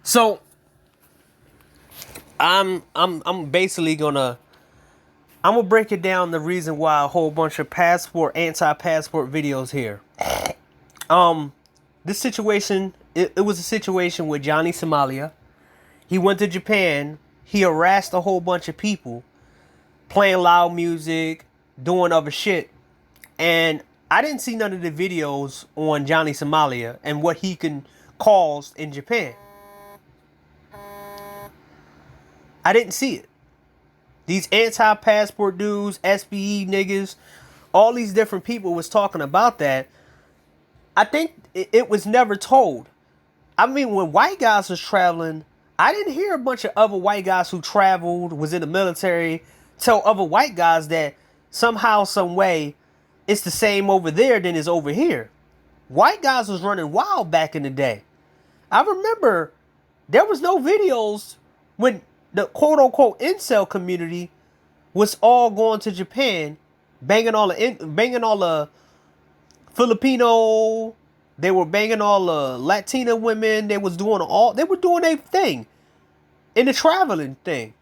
So I'm basically I'm gonna break it down the reason why a whole bunch of anti-passport videos here. Um, this situation, it was a situation with Johnny Somalia. He went to Japan. He harassed a whole bunch of people, playing loud music, doing other shit. And I didn't see none of the videos on Johnny Somalia and what he can cause in Japan. I didn't see it. These anti-passport dudes, SBE niggas, all these different people was talking about that. I think it was never told. I mean, when white guys was traveling, I didn't hear a bunch of other white guys who traveled, was in the military, tell other white guys that somehow, some way, it's the same over there than it's over here. White guys was running wild back in the day. I remember there was no videos when the quote unquote incel community was all going to Japan, banging all the Filipino. They were banging all the Latina women. They were doing their thing in the traveling thing.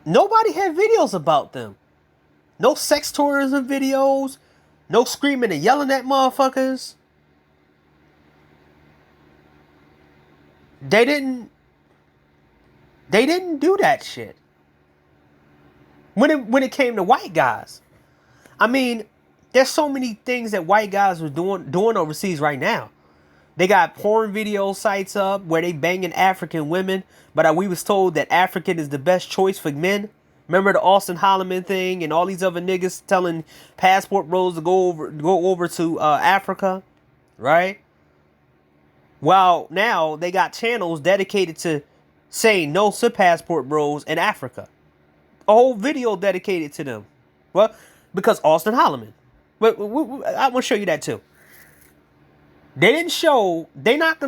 Nobody had videos about them. No sex tourism videos. No screaming and yelling at motherfuckers. They didn't do that shit. When it came to white guys. I mean, there's so many things that white guys were doing overseas right now. They got porn video sites up where they banging African women, but we was told that African is the best choice for men. Remember the Austin Holloman thing and all these other niggas telling passport bros to go over to Africa, right? Well, now they got channels dedicated to saying no to passport bros in Africa. A whole video dedicated to them. Well, because Austin Holloman. But I want to show you that too. They didn't show. They're not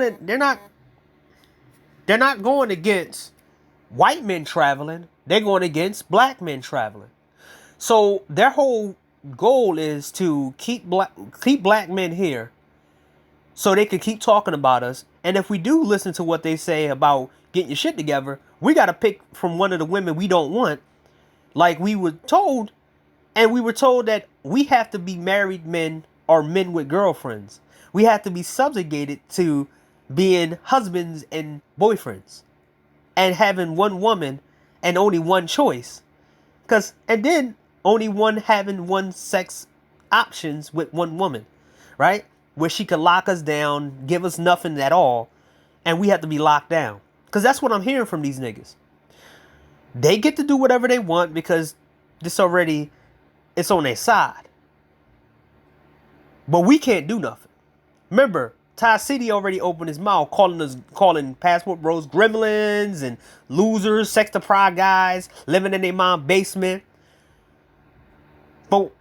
going against white men traveling. They're going against black men traveling. So their whole goal is to keep black men here, so they can keep talking about us. And if we do listen to what they say about getting your shit together, we got to pick from one of the women we don't want, like we were told. And we were told that we have to be married men or men with girlfriends. We have to be subjugated to being husbands and boyfriends and having one woman and only one choice. And then only one having one sex options with one woman, right? Where she could lock us down, give us nothing at all, and we have to be locked down. Because that's what I'm hearing from these niggas. They get to do whatever they want because it's on their side. But we can't do nothing. Remember, Ty City already opened his mouth calling passport bros gremlins and losers, sex deprived guys living in their mom's basement. But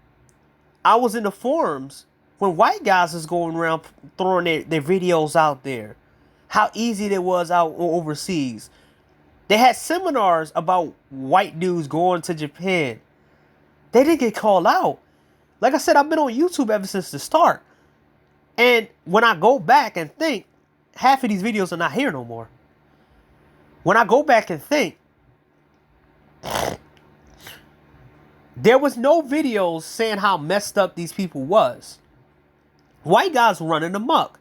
I was in the forums when white guys was going around throwing their videos out there. How easy it was out overseas. They had seminars about white dudes going to Japan. They didn't get called out. Like I said, I've been on YouTube ever since the start. And when I go back and think, half of these videos are not here no more. When I go back and think, there was no videos saying how messed up these people was. White guys running amok.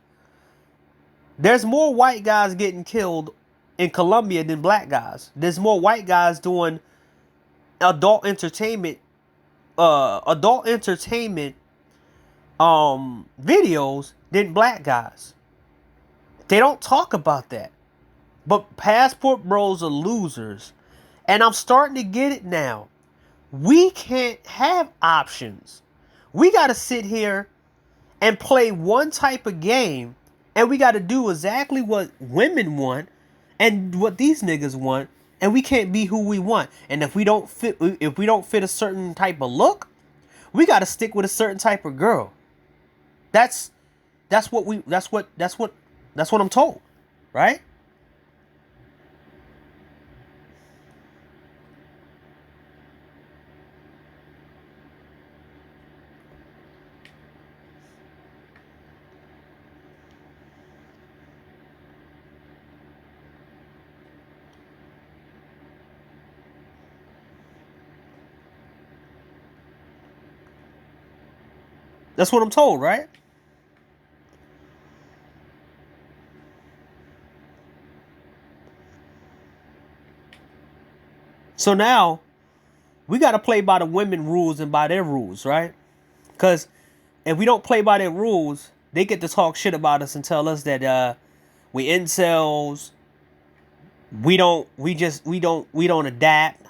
There's more white guys getting killed in Colombia than black guys. There's more white guys doing adult entertainment videos than black guys. They don't talk about that. But passport bros are losers. And I'm starting to get it now. We can't have options. We got to sit here and play one type of game, and we got to do exactly what women want and what these niggas want, and we can't be who we want. And if we don't fit a certain type of look, we got to stick with a certain type of girl. That's what I'm told, right? That's what I'm told, right? So now we got to play by the women rules and by their rules, right? Because if we don't play by their rules, they get to talk shit about us and tell us that we incels, we don't adapt.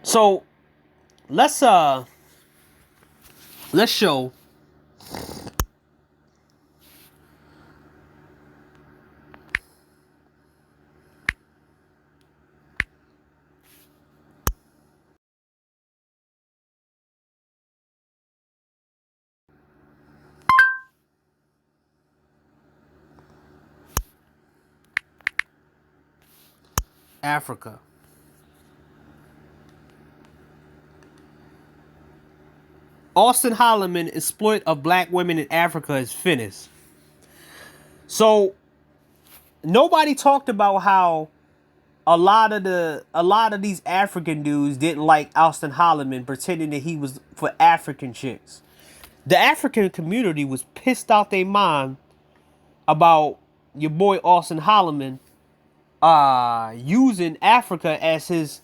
So let's show Africa. Austin Holloman exploit of black women in Africa is finished. So nobody talked about how a lot of these African dudes didn't like Austin Holloman pretending that he was for African chicks. The African community was pissed out their mind about your boy Austin Holloman using Africa as his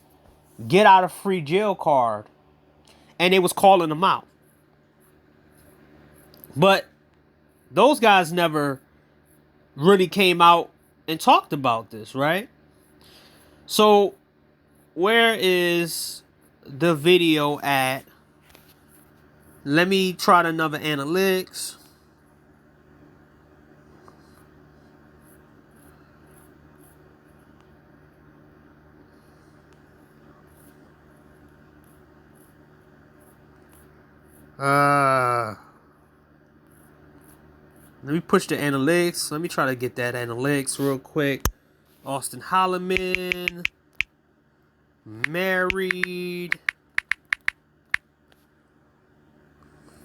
get out of free jail card, and they was calling him out. But those guys never really came out and talked about this, right? So where is the video at? Let me try another analytics. Let me push the analytics. Let me try to get that analytics real quick. Austin Holloman, married.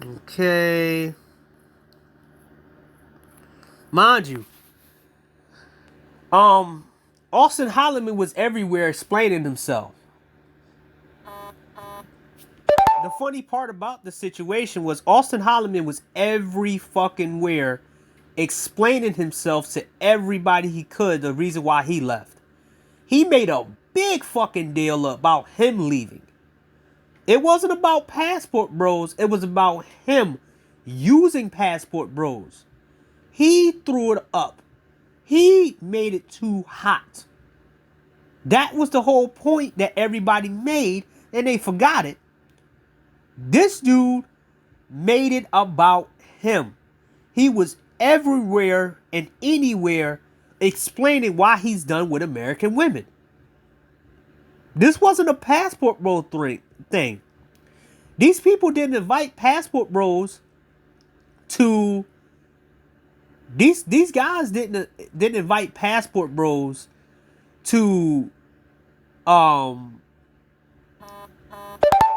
Okay. Mind you, Austin Holloman was everywhere explaining himself. The funny part about the situation was Austin Holloman was every fucking where explaining himself to everybody he could the reason why he left. He made a big fucking deal about him leaving. It wasn't about Passport Bros. It was about him using Passport Bros. He threw it up. He made it too hot. That was the whole point that everybody made, and they forgot it. This dude made it about him. He was everywhere and anywhere explaining why he's done with American women. This wasn't a Passport Bro thing. These people didn't invite Passport Bros to these guys didn't invite Passport Bros to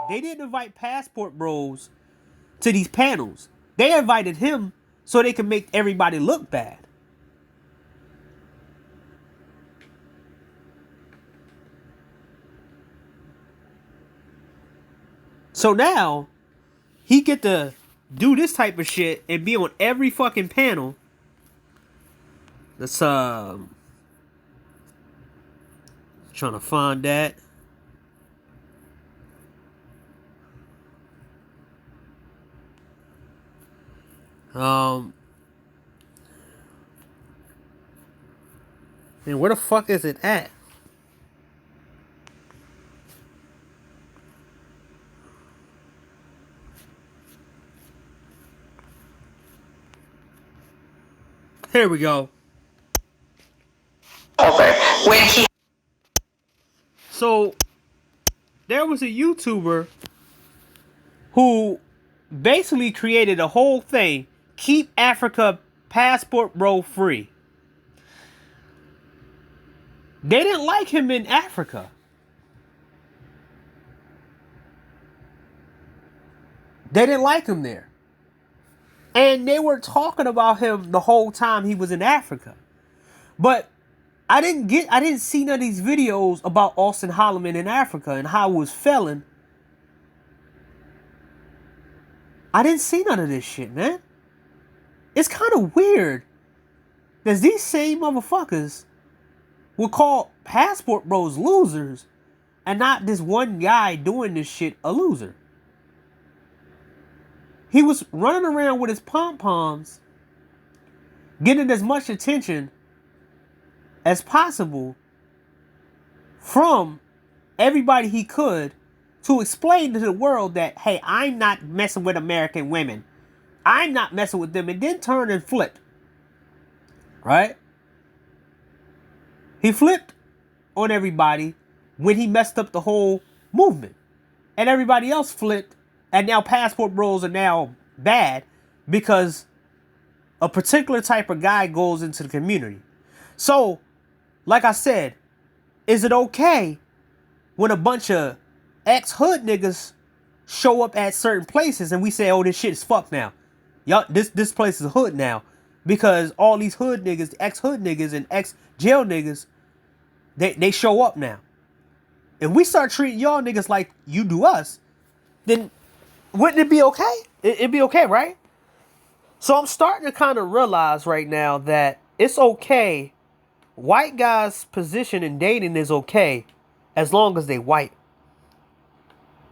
they didn't invite Passport Bros to these panels. They invited him so they could make everybody look bad. So now he get to do this type of shit and be on every fucking panel. Let's trying to find that. And where the fuck is it at? Here we go. So there was a YouTuber who basically created a whole thing. Keep Africa Passport Bro free. They didn't like him in Africa. They didn't like him there. And they were talking about him the whole time he was in Africa. But I didn't see none of these videos about Austin Holloman in Africa and how he was failing. I didn't see none of this shit, man. It's kind of weird that these same motherfuckers will call Passport Bros losers and not this one guy doing this shit a loser. He was running around with his pom-poms, getting as much attention as possible from everybody he could to explain to the world that, hey, I'm not messing with American women. I'm not messing with them. And then turn and flip. Right? He flipped on everybody when he messed up the whole movement. And everybody else flipped. And now Passport Bros are now bad because a particular type of guy goes into the community. So, like I said, is it okay when a bunch of ex-hood niggas show up at certain places and we say, oh, this shit is fucked now? Y'all, this place is hood now. Because all these hood niggas, ex-hood niggas and ex-jail niggas, they show up now. If we start treating y'all niggas like you do us, then wouldn't it be okay? It'd be okay, right? So I'm starting to kind of realize right now that it's okay. White guys' position in dating is okay as long as they white.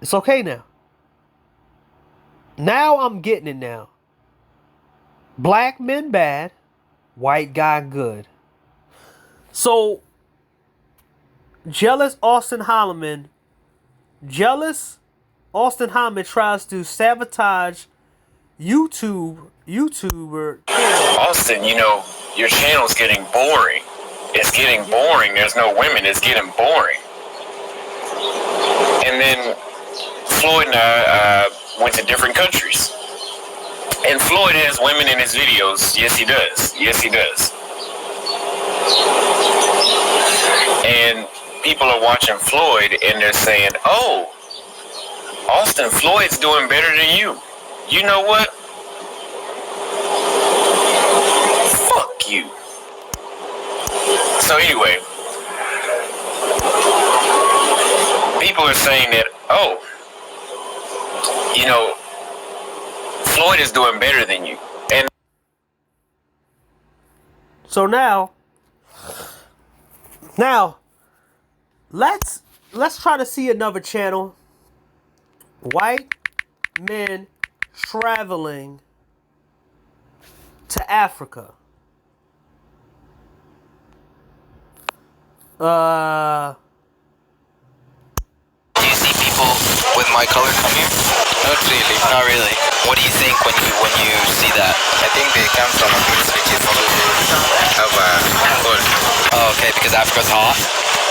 It's okay now. Now I'm getting it now. Black men bad, white guy good. So, jealous Austin Holloman tries to sabotage YouTuber. Austin, you know, your channel's getting boring. It's getting boring. There's no women. It's getting boring. And then Floyd and I went to different countries. And Floyd has women in his videos. Yes, he does. Yes, he does. And people are watching Floyd and they're saying, oh, Austin, Floyd's doing better than you. You know what? Fuck you. So anyway, people are saying that, oh, you know, Floyd is doing better than you. And so now let's try to see another channel. White men traveling to Africa. do you see people with my color come here? Not really. Not really. What do you think when you see that? I think they come from a place which is of cold. Oh, okay, because Africa's hot.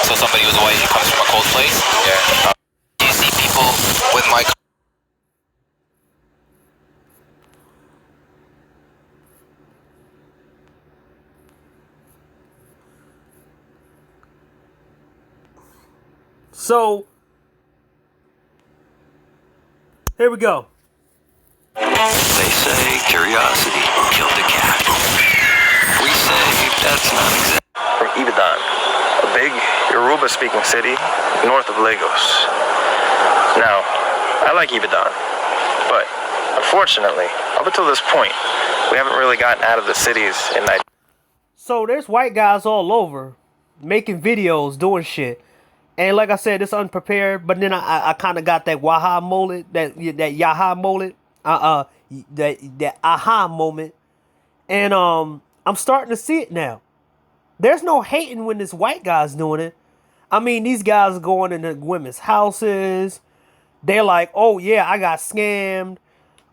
So somebody who's white who comes from a cold place. Yeah. Do you see people with my color? So here we go. They say curiosity killed a cat. We say that's not exactly. From Ibadan, a big Yoruba-speaking city north of Lagos. Now, I like Ibadan, but unfortunately, up until this point, we haven't really gotten out of the cities in Nigeria. So there's white guys all over making videos, doing shit. And like I said, it's unprepared. But then I kind of got that waha moment, that yaha moment, that aha moment. And I'm starting to see it now. There's no hating when this white guy's doing it. I mean, these guys are going into women's houses. They're like, oh yeah, I got scammed.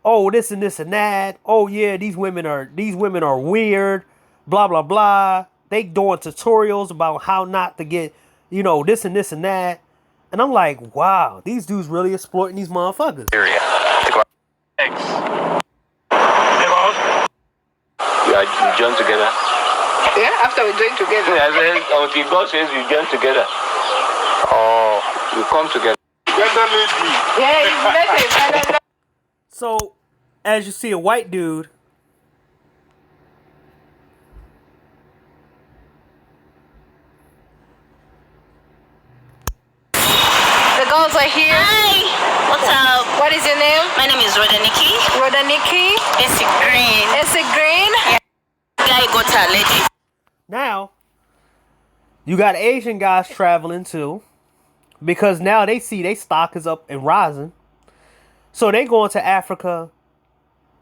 Oh, this and this and that. Oh yeah, these women are weird. Blah blah blah. They doing tutorials about how not to get, you know, this and this and that. And I'm like, wow, these dudes really exploiting these motherfuckers. Eggs. You join together. Yeah, after we join together. Yeah, then until God says you join together. Oh, You come together. Yeah, it's better. So, as you see, a white dude girls are here. Hi. What's up? What is your name? My name is Rodaniki. Rodaniki. It's green. It's a green. Guy got a lady. Now, you got Asian guys traveling too, because now they see their stock is up and rising. So they going to Africa,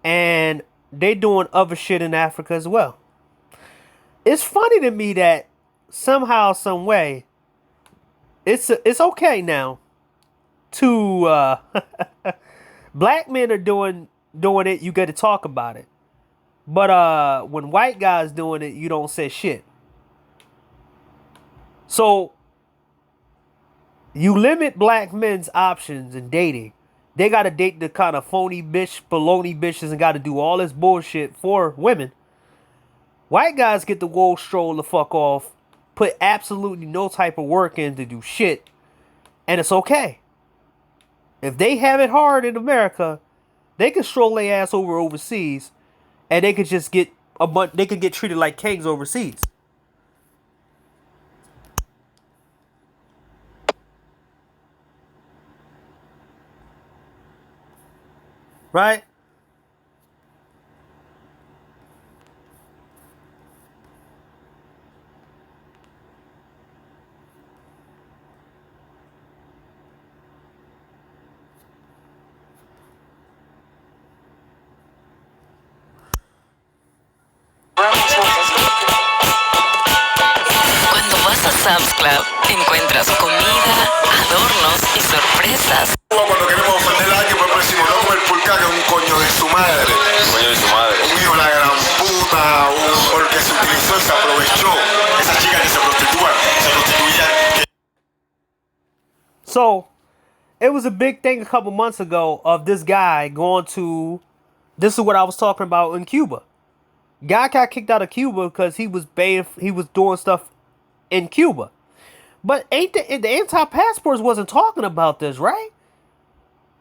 and they doing other shit in Africa as well. It's funny to me that somehow, some way, it's okay now to black men are doing it. You got to talk about it, but when white guys doing it, you don't say shit. So you limit black men's options in dating. They gotta date the kind of phony bitch, baloney bitches, and gotta do all this bullshit for women. White guys get to go stroll the fuck off, put absolutely no type of work in to do shit, and it's okay. If they have it hard in America, they can stroll their ass over overseas, and they could just get they could get treated like kings overseas. Right? Cuando vas a Sam's Club, encuentras comida, adornos y sorpresas. Cuando queremos ofender a alguien, pues decimos, no como el pulcar, que es un coño de su madre. Coño de su madre. Un hijo de la gran puta, porque se utilizó y se aprovechó. Esa chica que se prostituía. So, it was a big thing a couple months ago of this guy going to, this is what I was talking about in Cuba. Guy got kicked out of Cuba because he was doing stuff in Cuba. But the anti-passports wasn't talking about this, right?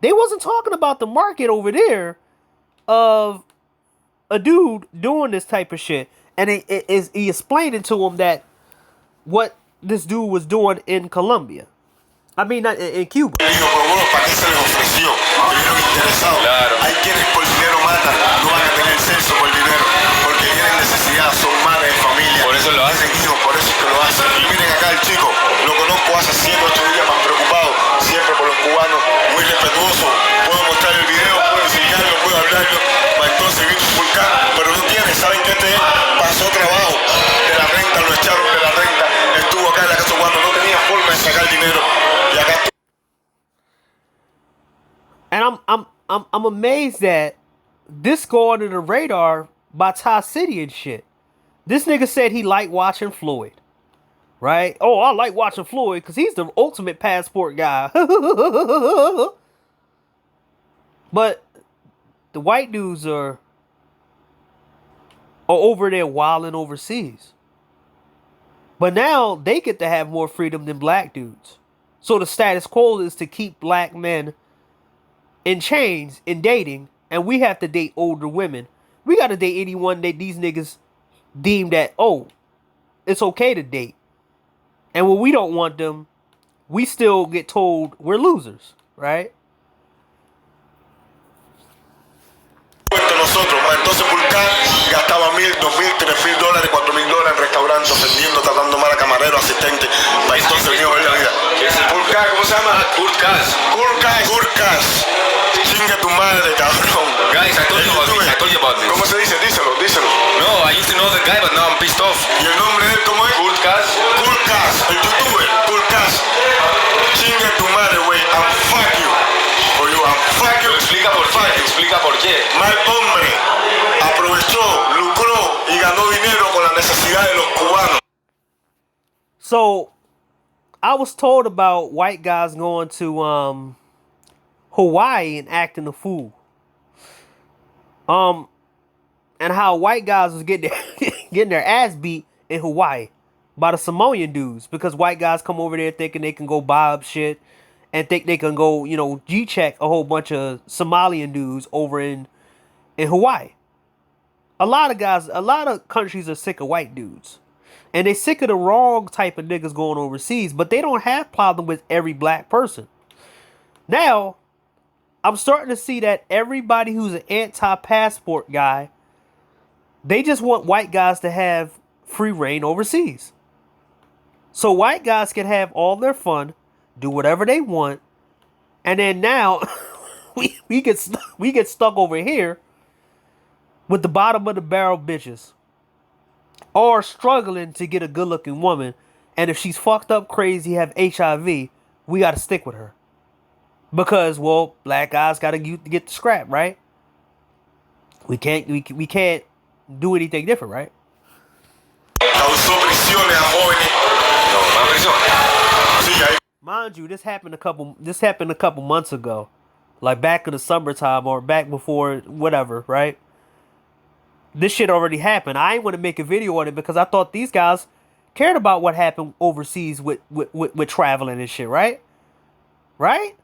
They wasn't talking about the market over there of a dude doing this type of shit. And he explained it to him that what this dude was doing in Colombia. I mean, not in Cuba. ¿Para qué se les ofreció? Vivieron interesados. Claro. Hay quienes por dinero matan, no van a tener sexo por dinero, porque tienen necesidad, son madres de familia. Por eso lo hacen. Hijos, por eso es que lo hacen. Y miren acá el chico, lo conozco hace 7 o 8 días más preocupado, siempre por los cubanos, muy respetuoso. Puedo mostrar el video, puedo enseñarlo, puedo hablarlo, para entonces vino a pulcar, pero no tiene, ¿saben qué te pasó trabajo? De la renta, lo echaron de la renta, estuvo acá en la casa cuando no tenía forma de sacar dinero. Y acá And I'm amazed that this go under the radar by Ty City and shit. This nigga said he liked watching Floyd. Right? Oh, I like watching Floyd because he's the ultimate passport guy. But the white dudes are over there wilding overseas. But now they get to have more freedom than black dudes. So the status quo is to keep black men in chains in dating, and we have to date older women. We got to date anyone that these niggas deem that, oh, it's okay to date. And when we don't want them, we still get told we're losers, right? nosotros, entonces Pulcar gastaba $1,000, $2,000, $3,000, $4,000 en restaurantes, ofendiendo, tratando mal a camarero, asistente, para entonces el viejo de la vida. Pulcar, ¿cómo se llama? Curcas. Chinga tu madre, cabrón. Guys, I told you about this. ¿Cómo se dice? Díselo. No, I used to know the guy, but now I'm pissed off. ¿Y el nombre de él cómo es? Curcas, el youtuber, Curcas. Chinga tu madre, güey, I'm fuck you. For you, I'm fuck you. Explica por qué. Mal hombre, aprovechó, lucró y ganó dinero con la necesidad de los cubanos. So, I was told about white guys going to Hawaii and acting a fool. And how white guys was getting their ass beat in Hawaii by the Samoan dudes because white guys come over there thinking they can go buy up shit and think they can go, G-check a whole bunch of Somalian dudes over in Hawaii. A lot of countries are sick of white dudes. And they sick of the wrong type of niggas going overseas, but they don't have problem with every black person. Now, I'm starting to see that everybody who's an anti-passport guy, they just want white guys to have free reign overseas. So white guys can have all their fun, do whatever they want, and then now we get stuck over here with the bottom of the barrel bitches, or struggling to get a good looking woman, and if she's fucked up, crazy, have HIV, we got to stick with her because, well, black guys got to get the scrap, right? We can't do anything different, right? Causó prisiones a jóvenes. No, más presión. Sí, ahí. Mind you, this happened a couple months ago, like back in the summertime or back before whatever, right? This shit already happened. I ain't want to make a video on it because I thought these guys cared about what happened overseas with traveling and shit, right? Right?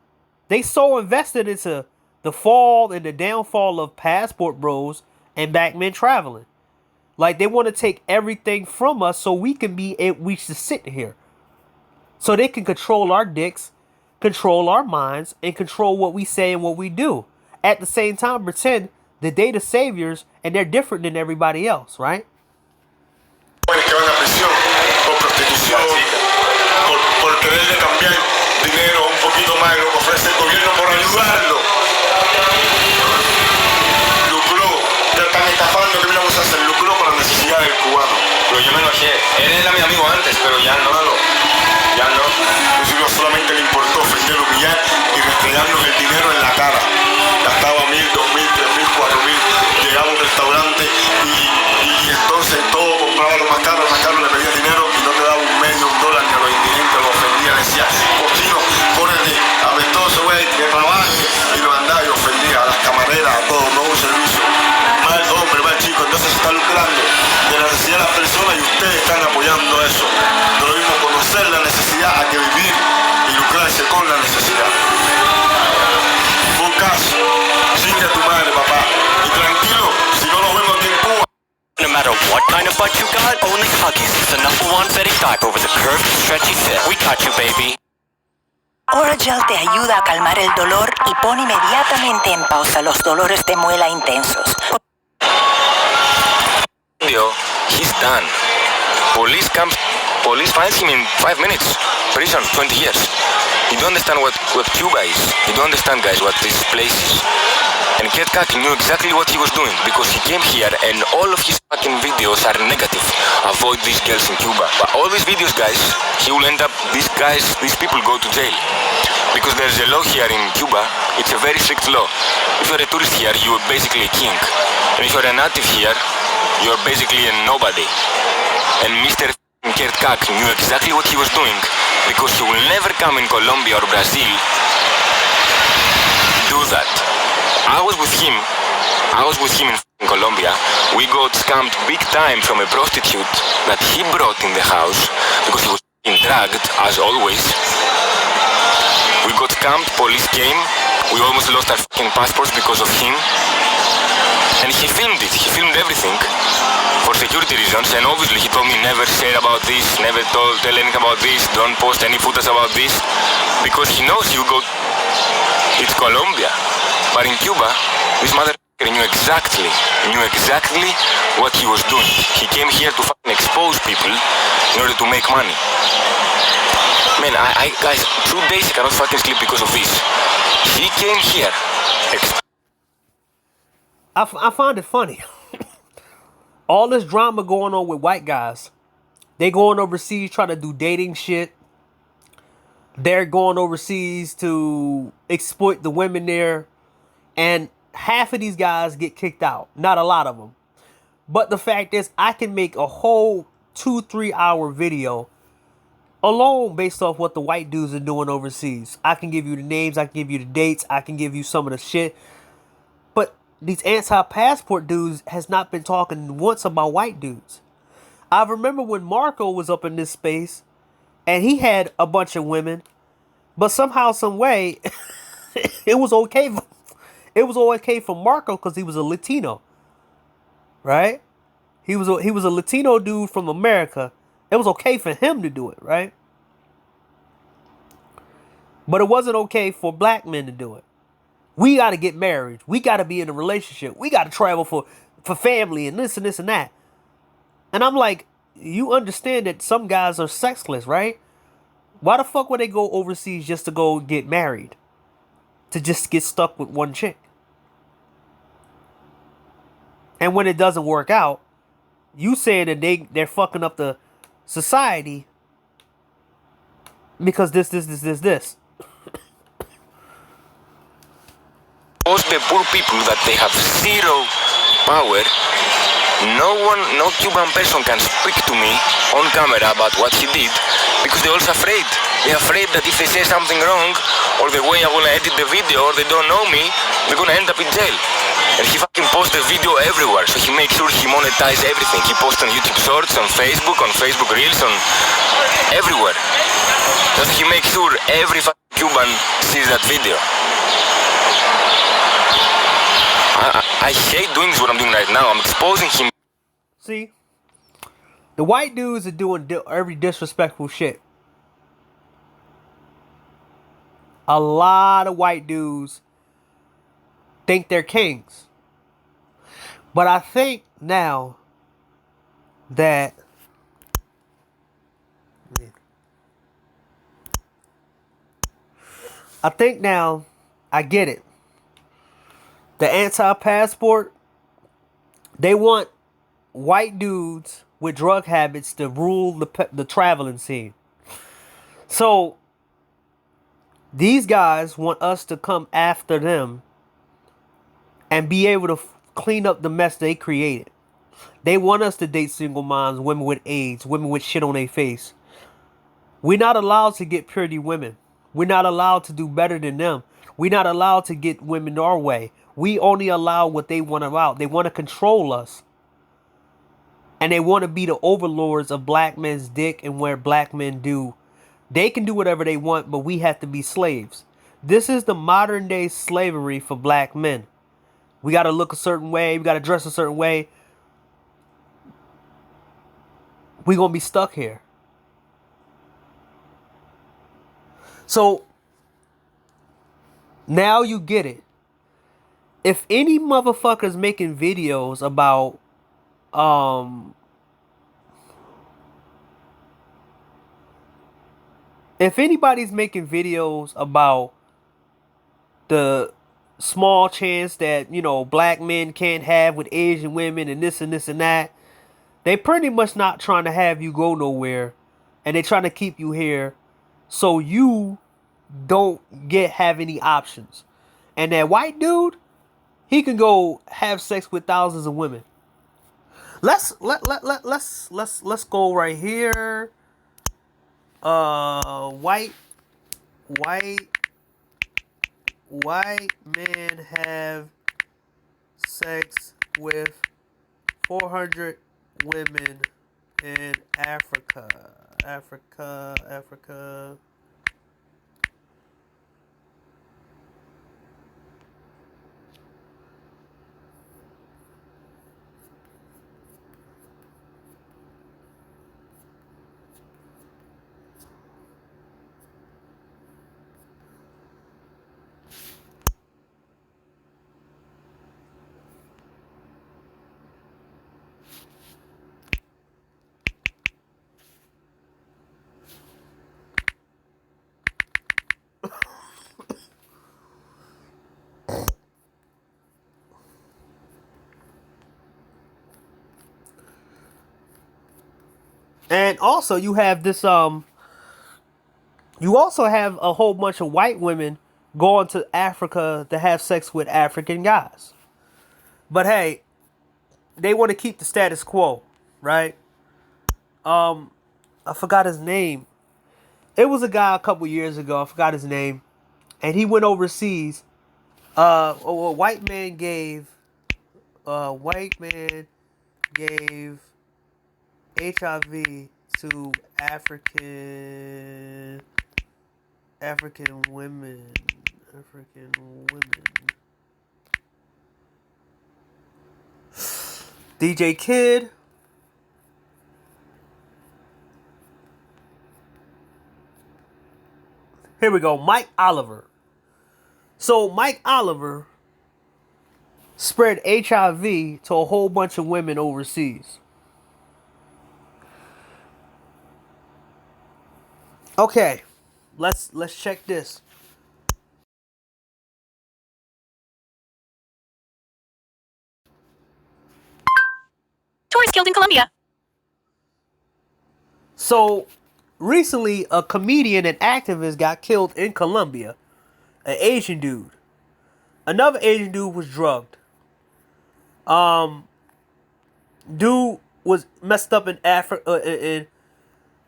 They so invested into the fall and the downfall of passport bros and black men traveling. Like they want to take everything from us so we should sit here. So they can control our dicks, control our minds, and control what we say and what we do. At the same time, pretend that they the saviors and they're different than everybody else, right? Jóvenes que van a prisión por prostitución, por quererle cambiar dinero un poquito más de lo que ofrece el gobierno por ayudarlo. Lucró, ya están estafando, ¿qué vamos a hacer? Lucró para las necesidades del cubano. Pero yo me enojé. Él era mi amigo antes, pero ya no. Ya no. Lucilo solamente le importó ofender, humillar y restregarnos el dinero en la cara. Gastaba 1.000, 2.000, 3.000, 4.000. Llegaba a un restaurante y entonces todo compraba lo más caro, le pedía dinero y no te daba un medio, $1 ni a los indigentes, lo ofendía, le decía, cochino, córrete, apestoso, güey, que trabaje, y lo andaba y ofendía a las camareras, a todo, no un servicio. Mal hombre, mal chico, entonces se está lucrando de la necesidad de las personas y ustedes están apoyando eso. No lo mismo conocer la necesidad a que vivir y lucrarse con la necesidad. Un caso, sigue a tu madre, papá, y tranquilo, si no nos vemos aquí en Cuba. No matter what kind of butt you got, only Huggies is the #1 setting type over the curved, stretchy fit. We got you, baby. Oragel te ayuda a calmar el dolor y pone inmediatamente en pausa los dolores de muela intensos. He's done. Police finds him in 5 minutes. Prison, 20 years. You don't understand what Cuba is. You don't understand, guys, what this place is. And Kid Kak knew exactly what he was doing because he came here and all of his fucking videos are negative. Avoid these girls in Cuba. But all these videos, guys, he will end up, these people go to jail. Because there's a law here in Cuba, it's a very strict law. If you're a tourist here, you're basically a king. And if you're a native here, you're basically a nobody. And Mr. Kurt Kak knew exactly what he was doing because he will never come in Colombia or Brazil do that. I was with him in Colombia. We got scammed big time from a prostitute that he brought in the house because he was drugged, as always. We got scammed, police came, we almost lost our fucking passports because of him. And he filmed it, he filmed everything for security reasons, and obviously he told me never share about this, never tell anything about this, don't post any footage about this, because he knows you go, it's Colombia. But in Cuba, this motherfucker knew exactly what he was doing. He came here to fucking expose people in order to make money. Man, I guys, 2 days I cannot fucking sleep because of this. He came here. I find it funny. All this drama going on with white guys. They going overseas trying to do dating shit. They're going overseas to exploit the women there. And half of these guys get kicked out. Not a lot of them. But the fact is, I can make a whole 2-3 hour video alone based off what the white dudes are doing overseas. I can give you the names. I can give you the dates. I can give you some of the shit. But these anti-passport dudes has not been talking once about white dudes. I remember when Marco was up in this space and he had a bunch of women, but somehow, some way, it was okay. It was okay for Marco because he was a Latino, right? He was a Latino dude from America. It was okay for him to do it, right? But it wasn't okay for black men to do it. We got to get married. We got to be in a relationship. We got to travel for family and this and this and that. And I'm like, you understand that some guys are sexless, right? Why the fuck would they go overseas just to go get married? To just get stuck with one chick? And when it doesn't work out, you saying that they're fucking up the society because this. Most the poor people that they have zero power. No Cuban person can speak to me on camera about what he did because they're also afraid. They're afraid that if they say something wrong or the way I'm gonna edit the video or they don't know me, they're gonna end up in jail. And he fucking posts the video everywhere, so he makes sure he monetizes everything. He posts on YouTube Shorts, on Facebook Reels, on everywhere. Just he makes sure every fucking Cuban sees that video. I hate doing this, what I'm doing right now. I'm exposing him. See? The white dudes are doing every disrespectful shit. A lot of white dudes think they're kings. But I think now that I get it. The anti-passport, they want white dudes with drug habits to rule the traveling scene. So these guys want us to come after them and be able to clean up the mess they created. They want us to date single moms, women with AIDS, women with shit on their face. We're not allowed to get pretty women. We're not allowed to do better than them. We're not allowed to get women our way. We only allow what they want allow. They want to control us. And they want to be the overlords of black men's dick and where black men do. They can do whatever they want, but we have to be slaves. This is the modern day slavery for black men. We got to look a certain way. We got to dress a certain way. We're going to be stuck here. So now you get it. If any motherfuckers making videos about if anybody's making videos about the small chance that, you know, black men can't have with Asian women and this and this and that, they pretty much not trying to have you go nowhere, and they trying to keep you here so you don't have any options. And that white dude, he can go have sex with thousands of women. Let's go right here. White men have sex with 400 women in Africa. And also you have this you also have a whole bunch of white women going to Africa to have sex with African guys. But hey, they want to keep the status quo, right? I forgot his name. It was a guy a couple years ago, I forgot his name, and he went overseas. A white man gave HIV to African women. DJ Kid. Here we go. Mike Oliver. So Mike Oliver spread HIV to a whole bunch of women overseas. Okay, let's check this. Tourists killed in Colombia. So recently, a comedian and activist got killed in Colombia. An Asian dude. Another Asian dude was drugged. Dude was messed up in Africa.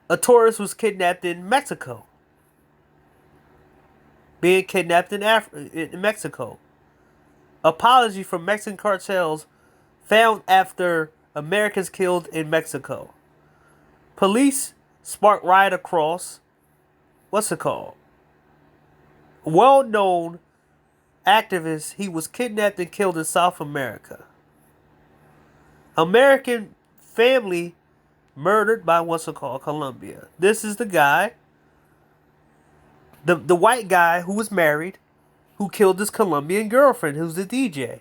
A tourist was kidnapped in Mexico. Being kidnapped in Mexico. Apology from Mexican cartels found after Americans killed in Mexico. Police sparked riot across, what's it called? Well-known activist, he was kidnapped and killed in South America. American family murdered by what's it called? Colombia. This is the guy, the white guy who was married, who killed his Colombian girlfriend, who's the DJ.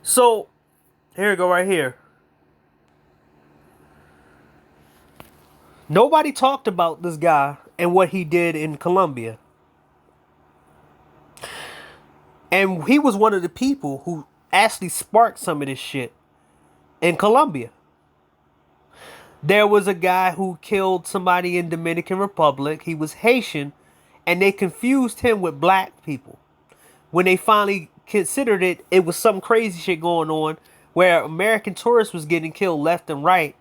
So, here we go right here. Nobody talked about this guy and what he did in Colombia. And he was one of the people who actually sparked some of this shit in Colombia. There was a guy who killed somebody in Dominican Republic. He was Haitian, and they confused him with black people. When they finally considered it, it was some crazy shit going on where American tourists was getting killed left and right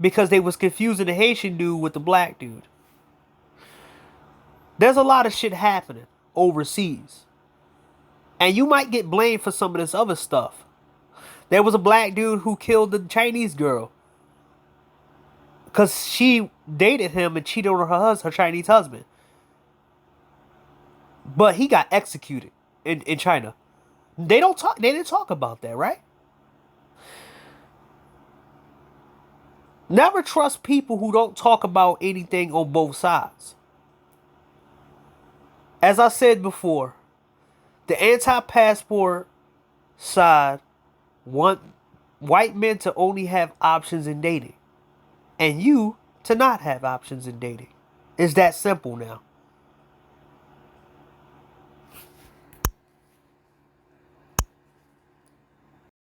because they was confusing the Haitian dude with the black dude. There's a lot of shit happening overseas. And you might get blamed for some of this other stuff. There was a black dude who killed the Chinese girl because she dated him and cheated on her Chinese husband. But he got executed in China. They didn't talk about that, right? Never trust people who don't talk about anything on both sides. As I said before, the anti-passport side want white men to only have options in dating. And you to not have options in dating. It's that simple now.